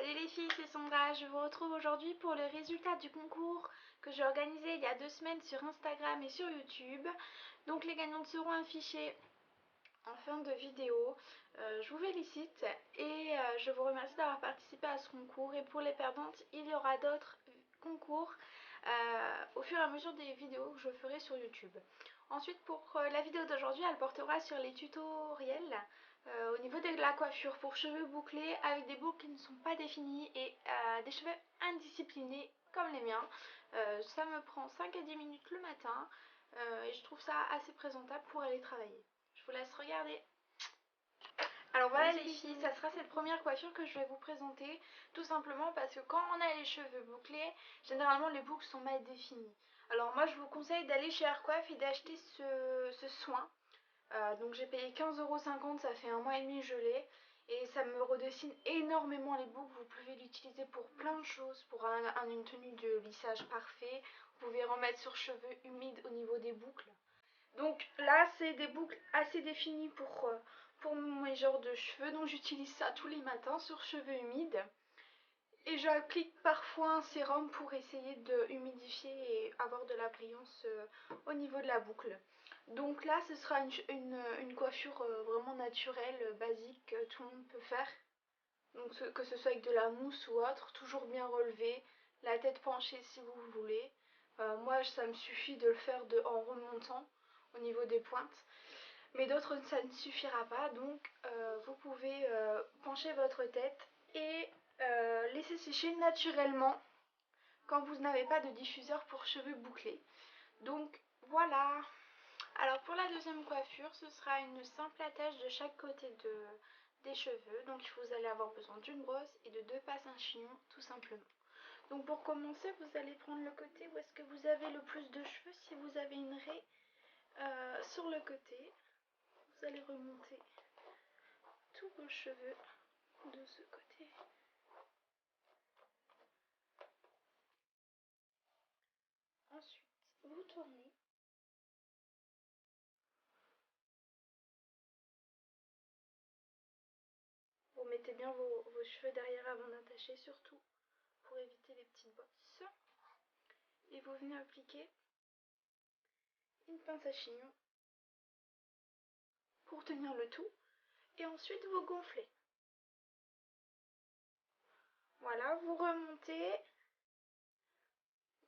Salut les filles, c'est Sandra. Je vous retrouve aujourd'hui pour le résultat du concours que j'ai organisé il y a 2 semaines sur Instagram et sur YouTube. Donc les gagnantes seront affichées en fin de vidéo. Je vous félicite et je vous remercie d'avoir participé à ce concours. Et pour les perdantes, il y aura d'autres concours au fur et à mesure des vidéos que je ferai sur YouTube. Ensuite, pour la vidéo d'aujourd'hui, elle portera sur les tutoriels au niveau de la coiffure pour cheveux bouclés avec des boucles qui ne sont pas définies et des cheveux indisciplinés comme les miens. Ça me prend 5 à 10 minutes le matin et je trouve ça assez présentable pour aller travailler. Je vous laisse regarder. Alors voilà les filles, ça sera cette première coiffure que je vais vous présenter, tout simplement parce que quand on a les cheveux bouclés, généralement les boucles sont mal définies. Alors moi je vous conseille d'aller chez Aircoiffe et d'acheter ce soin. Donc j'ai payé 15,50 €, ça fait 1 mois et demi que je l'ai. Et ça me redessine énormément les boucles. Vous pouvez l'utiliser pour plein de choses, pour une tenue de lissage parfait. Vous pouvez remettre sur cheveux humides au niveau des boucles. Donc là c'est des boucles assez définies pour mes genres de cheveux. Donc j'utilise ça tous les matins sur cheveux humides. Et j'applique parfois un sérum pour essayer de humidifier et avoir de la brillance au niveau de la boucle. Donc là ce sera une coiffure vraiment naturelle, basique, que tout le monde peut faire. Donc que ce soit avec de la mousse ou autre, toujours bien relevé, la tête penchée si vous voulez. Moi ça me suffit de le faire en remontant au niveau des pointes. Mais d'autres ça ne suffira pas, donc vous pouvez pencher votre tête et laisser sécher naturellement quand vous n'avez pas de diffuseur pour cheveux bouclés. Donc voilà. Alors pour la deuxième coiffure, ce sera une simple attache de chaque côté des cheveux. Donc vous allez avoir besoin d'une brosse et de 2 passes à chignon tout simplement. Donc pour commencer, vous allez prendre le côté où est-ce que vous avez le plus de cheveux. Si vous avez une raie sur le côté, vous allez remonter tous vos cheveux de ce côté. Ensuite, vous tournez. Vous mettez bien vos cheveux derrière avant d'attacher, surtout pour éviter les petites bosses. Et vous venez appliquer une pince à chignon pour tenir le tout. Et ensuite, vous gonflez. Voilà, vous remontez.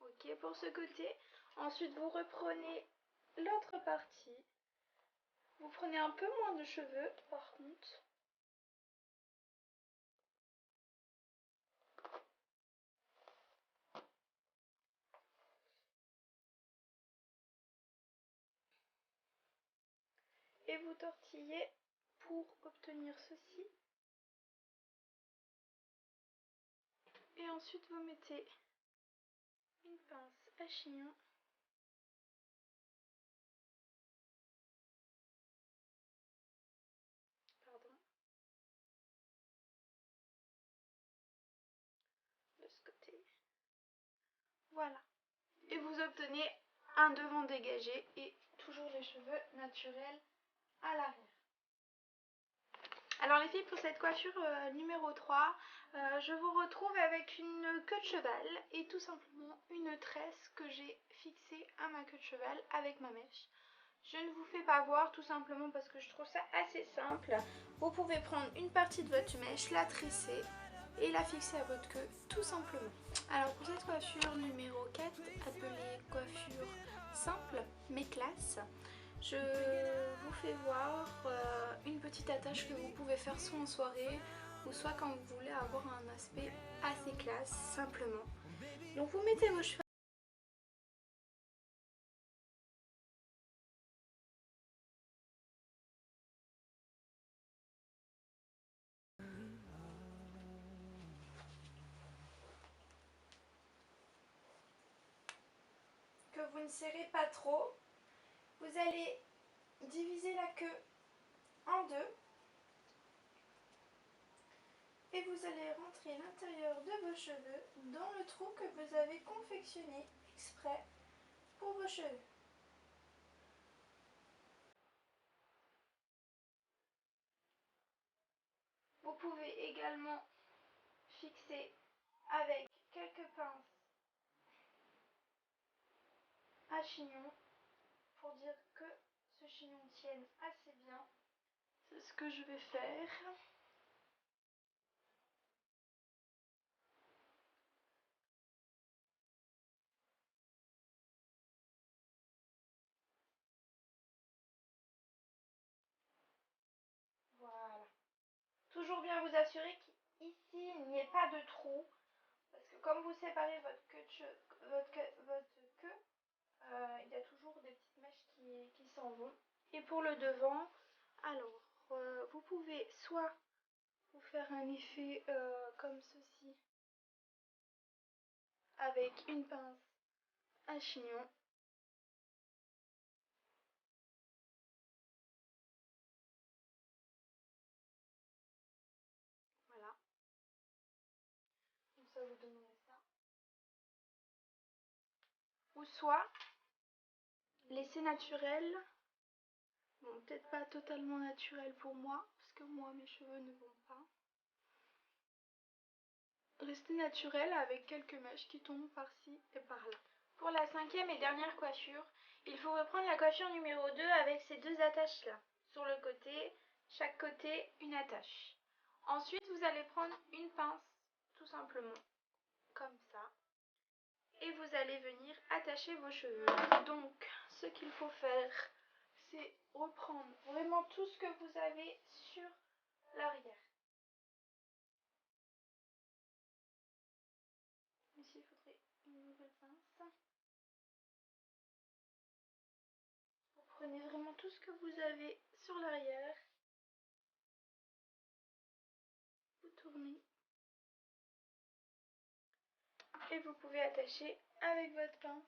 Ok, pour ce côté. Ensuite, vous reprenez l'autre partie. Vous prenez un peu moins de cheveux, par contre. Et vous tortillez pour obtenir ceci. Et ensuite, vous mettez une pince à chignon. Pardon. De ce côté. Voilà. Et vous obtenez un devant dégagé et toujours les cheveux naturels à l'arrière. Alors les filles, pour cette coiffure numéro 3, je vous retrouve avec une queue de cheval et tout simplement une tresse que j'ai fixée à ma queue de cheval avec ma mèche. Je ne vous fais pas voir tout simplement parce que je trouve ça assez simple. Vous pouvez prendre une partie de votre mèche, la tresser et la fixer à votre queue tout simplement. Alors pour cette coiffure numéro 4, appelée coiffure simple mais classe, je vous fais voir une petite attache que vous pouvez faire soit en soirée ou soit quand vous voulez avoir un aspect assez classe simplement. Donc vous mettez vos cheveux que vous ne serrez pas trop. Vous allez diviser la queue en deux et vous allez rentrer l'intérieur de vos cheveux dans le trou que vous avez confectionné exprès pour vos cheveux. Vous pouvez également fixer avec quelques pinces à chignon pour dire que ce chignon tienne assez bien. C'est ce que je vais faire. Voilà. Toujours bien vous assurer qu'ici il n'y ait pas de trou. Parce que comme vous séparez votre queue, il y a toujours des petites mèches qui s'en vont. Et pour le devant, alors vous pouvez soit vous faire un effet comme ceci avec une pince à chignon. Voilà. Comme ça vous donnerez ça. Ou soit laisser naturel. Bon, peut-être pas totalement naturel pour moi, parce que moi mes cheveux ne vont pas. Rester naturel avec quelques mèches qui tombent par-ci et par-là. Pour la cinquième et dernière coiffure, il faut reprendre la coiffure numéro 2 avec ces deux attaches là. Sur le côté, chaque côté une attache. Ensuite vous allez prendre une pince, tout simplement, comme ça. Et vous allez venir attacher vos cheveux. Donc ce qu'il faut faire, c'est reprendre vraiment tout ce que vous avez sur l'arrière. Ici il faudrait une nouvelle pince. Vous prenez vraiment tout ce que vous avez sur l'arrière. Vous tournez. Et vous pouvez attacher avec votre pince.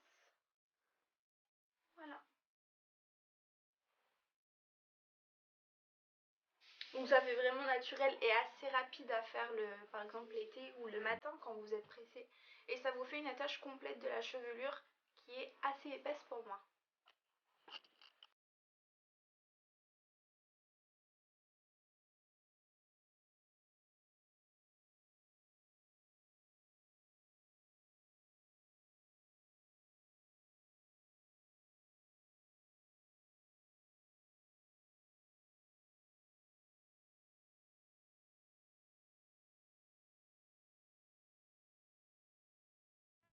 Voilà. Donc ça fait vraiment naturel et assez rapide à faire par exemple l'été ou le matin quand vous êtes pressé. Et ça vous fait une attache complète de la chevelure qui est assez épaisse pour moi.